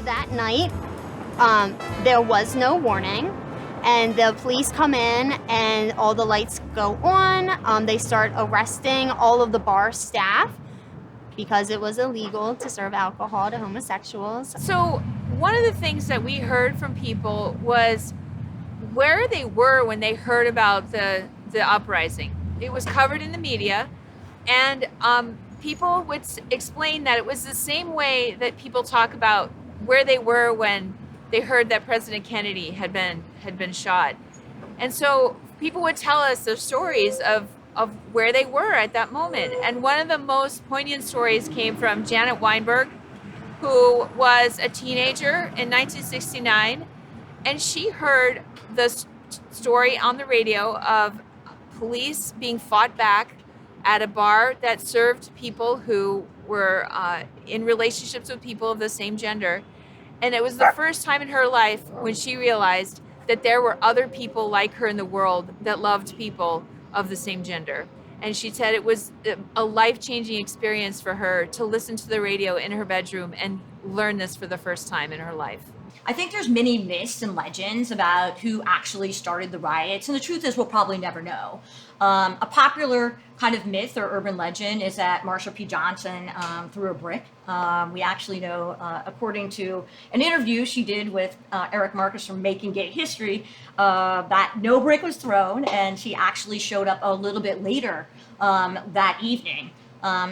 That night, there was no warning, and the police come in and all the lights go on. They start arresting all of the bar staff because it was illegal to serve alcohol to homosexuals. So one of the things that we heard from people was where they were when they heard about the uprising. It was covered in the media, and people would explain that it was the same way that people talk about where they were when they heard that President Kennedy had been shot. And so people would tell us their stories of where they were at that moment. And one of the most poignant stories came from Janet Weinberg, who was a teenager in 1969, and she heard the story on the radio of police being fought back at a bar that served people who were in relationships with people of the same gender. And it was the first time in her life when she realized that there were other people like her in the world that loved people of the same gender. And she said it was a life-changing experience for her to listen to the radio in her bedroom and learn this for the first time in her life. I think there's many myths and legends about who actually started the riots, and the truth is we'll probably never know. A popular kind of myth or urban legend is that Marsha P. Johnson threw a brick. We actually know, according to an interview she did with Eric Marcus from Making Gay History, that no brick was thrown, and she actually showed up a little bit later that evening.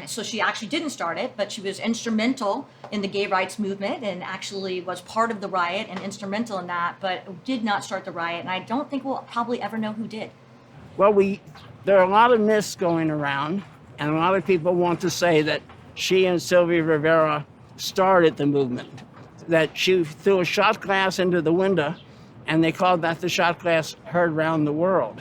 So she actually didn't start it, but she was instrumental in the gay rights movement and actually was part of the riot and instrumental in that, but did not start the riot. And I don't think we'll probably ever know who did. Well, there are a lot of myths going around, and a lot of people want to say that she and Sylvia Rivera started the movement, that she threw a shot glass into the window, and they called that the shot glass heard around the world.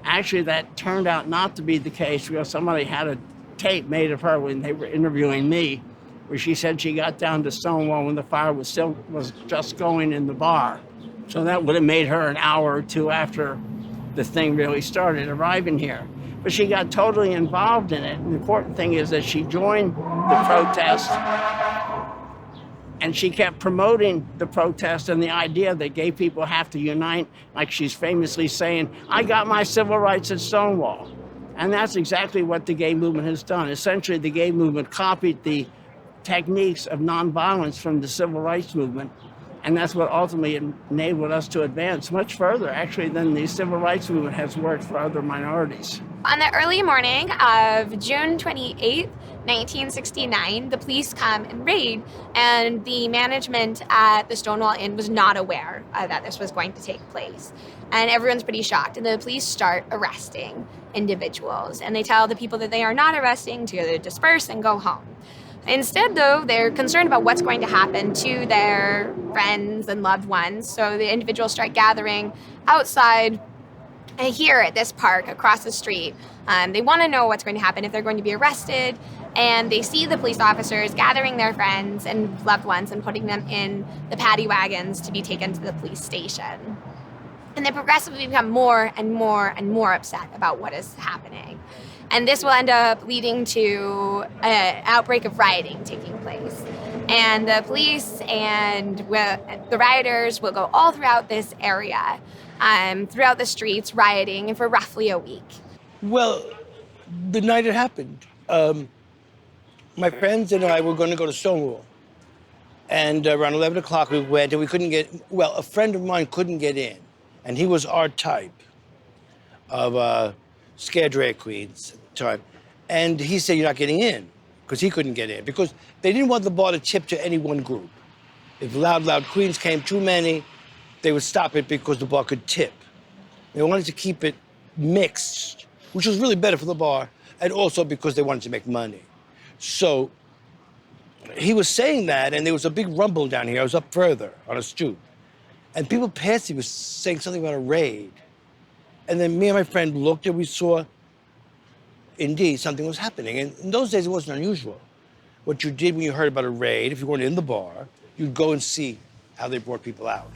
Actually, that turned out not to be the case because somebody had a tape made of her when they were interviewing me, where she said she got down to Stonewall when the fire was just going in the bar. So that would have made her an hour or two after the thing really started arriving here. But she got totally involved in it. And the important thing is that she joined the protest, and she kept promoting the protest and the idea that gay people have to unite, like she's famously saying, "I got my civil rights at Stonewall." And that's exactly what the gay movement has done. Essentially, the gay movement copied the techniques of nonviolence from the civil rights movement. And that's what ultimately enabled us to advance much further, actually, than the civil rights movement has worked for other minorities. On the early morning of June 28th, 1969, the police come and raid, and the management at the Stonewall Inn was not aware that this was going to take place. And everyone's pretty shocked, and the police start arresting individuals. And they tell the people that they are not arresting to disperse and go home. Instead, though, they're concerned about what's going to happen to their friends and loved ones. So the individuals start gathering outside here at this park across the street. They want to know what's going to happen, if they're going to be arrested. And they see the police officers gathering their friends and loved ones and putting them in the paddy wagons to be taken to the police station. And they progressively become more and more and more upset about what is happening. And this will end up leading to an outbreak of rioting taking place. And the police and the rioters will go all throughout this area, throughout the streets, rioting for roughly a week. Well, the night it happened, my friends and I were going to go to Stonewall. And around 11 o'clock we went, and we couldn't a friend of mine couldn't get in. And he was our type of scared drag queens at the time. And he said, "You're not getting in," because he couldn't get in, because they didn't want the bar to tip to any one group. If Loud Queens came too many, they would stop it because the bar could tip. They wanted to keep it mixed, which was really better for the bar, and also because they wanted to make money. So he was saying that, and there was a big rumble down here. I was up further on a stoop. And people past me was saying something about a raid. And then me and my friend looked, and we saw, indeed, something was happening. And in those days, it wasn't unusual. What you did when you heard about a raid, if you weren't in the bar, you'd go and see how they brought people out.